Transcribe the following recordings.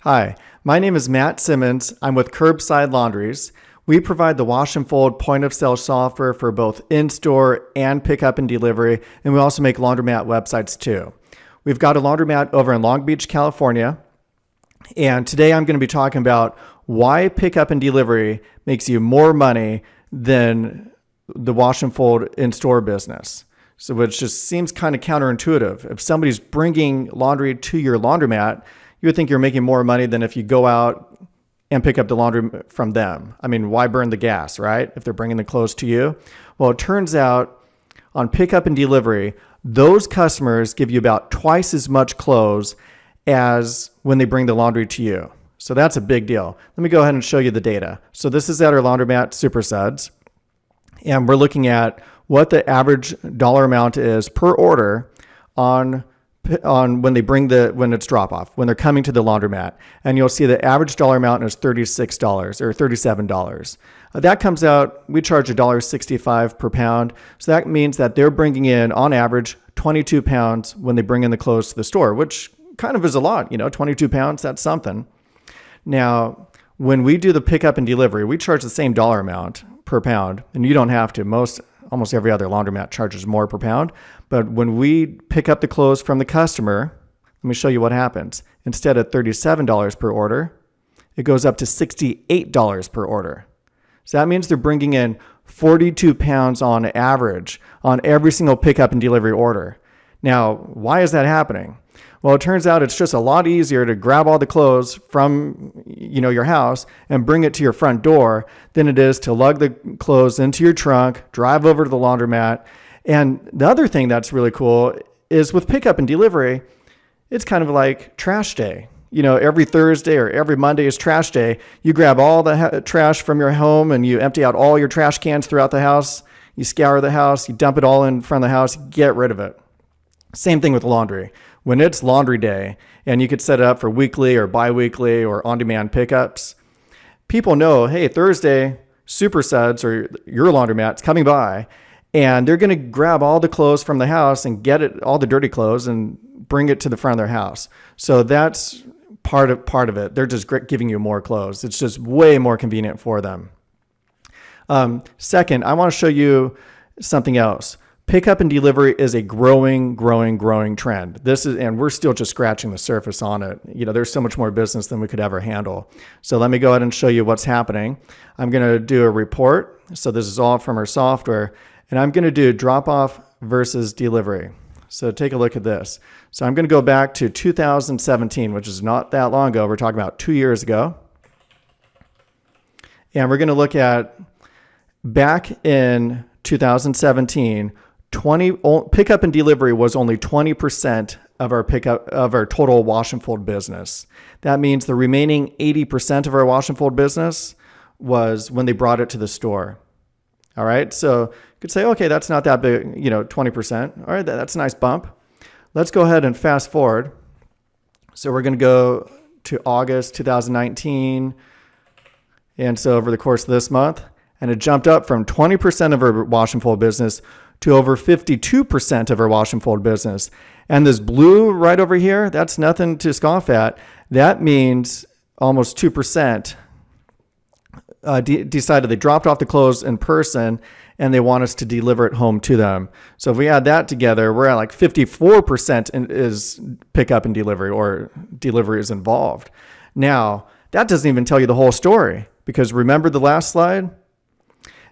Hi, my name is Matt Simmons. I'm with Curbside Laundries. We provide the wash and fold point of sale software for both in-store and pickup and delivery, and we also make laundromat websites too. We've got a laundromat over in Long Beach, California, and today I'm going to be talking about why pickup and delivery makes you more money than the wash and fold in-store business. So which just seems kind of counterintuitive. If somebody's bringing laundry to your laundromat, you would think you're making more money than if you go out and pick up the laundry from them. I mean, why burn the gas, right? If they're bringing the clothes to you. Well, it turns out on pickup and delivery, those customers give you about twice as much clothes as when they bring the laundry to you. So that's a big deal. Let me go ahead and show you the data. So this is at our laundromat, Super Suds, and we're looking at what the average dollar amount is per order on when it's drop off, when they're coming to the laundromat. And you'll see the average dollar amount is $36 or $37. That comes out, we charge $1.65 per pound. So that means that they're bringing in, on average, 22 pounds when they bring in the clothes to the store, which kind of is a lot, 22 pounds, that's something. Now, when we do the pickup and delivery, we charge the same dollar amount per pound, and you don't have to. Almost every other laundromat charges more per pound. But when we pick up the clothes from the customer, let me show you what happens. Instead of $37 per order, it goes up to $68 per order. So that means they're bringing in 42 pounds on average on every single pickup and delivery order. Now, why is that happening? Well, it turns out it's just a lot easier to grab all the clothes from your house and bring it to your front door than it is to lug the clothes into your trunk, drive over to the laundromat. And the other thing that's really cool is with pickup and delivery, it's kind of like trash day. Every Thursday or every Monday is trash day. You grab all the trash from your home and you empty out all your trash cans throughout the house. You scour the house, you dump it all in front of the house, get rid of it. Same thing with laundry. When it's laundry day and you could set it up for weekly or bi-weekly or on-demand pickups, people know, hey, Thursday, Super Suds or your laundromat's coming by, and they're going to grab all the clothes from the house and get it, all the dirty clothes, and bring it to the front of their house. So that's part of it. They're just giving you more clothes. It's just way more convenient for them. Second, I want to show you something else. Pickup and delivery is a growing trend. And we're still just scratching the surface on it. There's so much more business than we could ever handle. So let me go ahead and show you what's happening. I'm going to do a report. So this is all from our software, and I'm going to do drop off versus delivery. So take a look at this. So I'm going to go back to 2017, which is not that long ago. We're talking about 2 years ago. And we're going to look at back in 2017, pickup and delivery was only 20% of our total wash and fold business. That means the remaining 80% of our wash and fold business was when they brought it to the store. All right, so you could say, okay, that's not that big, 20%. All right, that's a nice bump. Let's go ahead and fast forward. So we're going to go to August 2019, and so over the course of this month, and it jumped up from 20% of our wash and fold business to over 52% of our wash and fold business. And this blue right over here, that's nothing to scoff at. That means almost 2% decided they dropped off the clothes in person and they want us to deliver it home to them. So if we add that together, we're at like 54% is pickup and delivery, or delivery is involved. Now, that doesn't even tell you the whole story, because remember the last slide?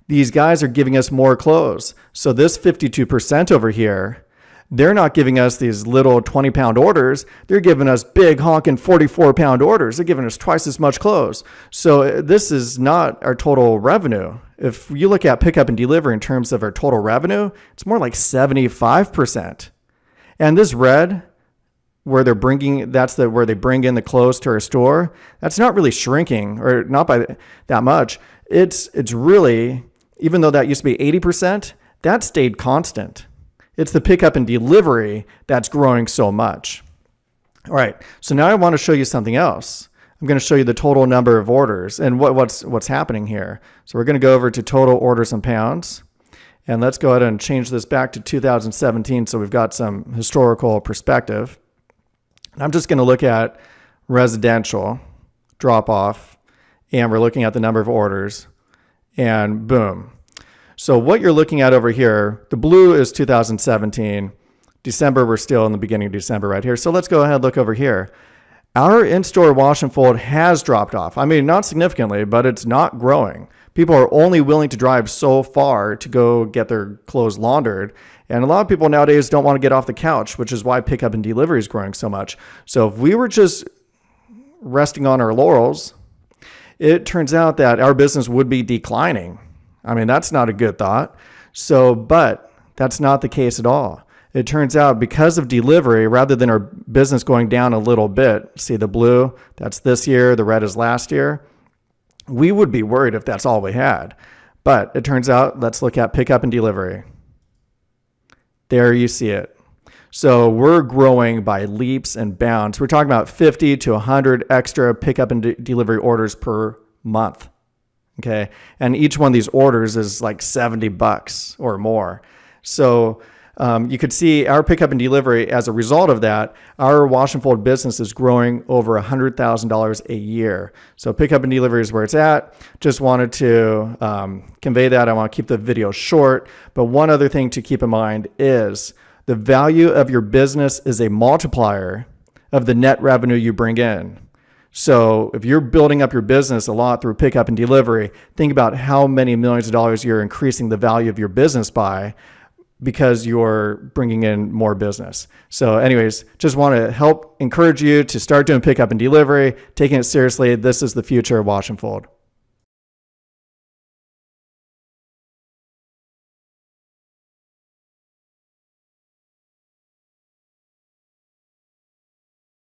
These guys are giving us more clothes. So this 52% over here, they're not giving us these little 20-pound orders. They're giving us big honking 44-pound orders. They're giving us twice as much clothes. So this is not our total revenue. If you look at pickup and delivery in terms of our total revenue, it's more like 75%. And this red, where they bring in the clothes to our store, that's not really shrinking, or not by that much. It's really, even though that used to be 80%, that stayed constant. It's the pickup and delivery that's growing so much. All right, so now I want to show you something else. I'm going to show you the total number of orders and what's happening here. So we're going to go over to total orders in pounds. And let's go ahead and change this back to 2017 so we've got some historical perspective. I'm just going to look at residential, drop off, and we're looking at the number of orders, and boom. So what you're looking at over here, the blue is 2017. December, we're still in the beginning of December right here. So let's go ahead and look over here. Our in-store wash and fold has dropped off. I mean, not significantly, but it's not growing. People are only willing to drive so far to go get their clothes laundered. And a lot of people nowadays don't want to get off the couch, which is why pickup and delivery is growing so much. So if we were just resting on our laurels, it turns out that our business would be declining. I mean, that's not a good thought. So, but that's not the case at all. It turns out because of delivery, rather than our business going down a little bit, see the blue, that's this year, the red is last year, we would be worried if that's all we had. But it turns out, let's look at pickup and delivery. There you see it. So we're growing by leaps and bounds. We're talking about 50 to 100 extra pickup and delivery orders per month. Okay. And each one of these orders is like $70 or more. So you could see our pickup and delivery as a result of that, our wash and fold business is growing over $100,000 a year. So pickup and delivery is where it's at. Just wanted to convey that. I want to keep the video short, but one other thing to keep in mind is the value of your business is a multiplier of the net revenue you bring in. So if you're building up your business a lot through pickup and delivery, think about how many millions of dollars you're increasing the value of your business by, because you're bringing in more business. So anyways, just want to help encourage you to start doing pickup and delivery, taking it seriously. This is the future of wash and fold.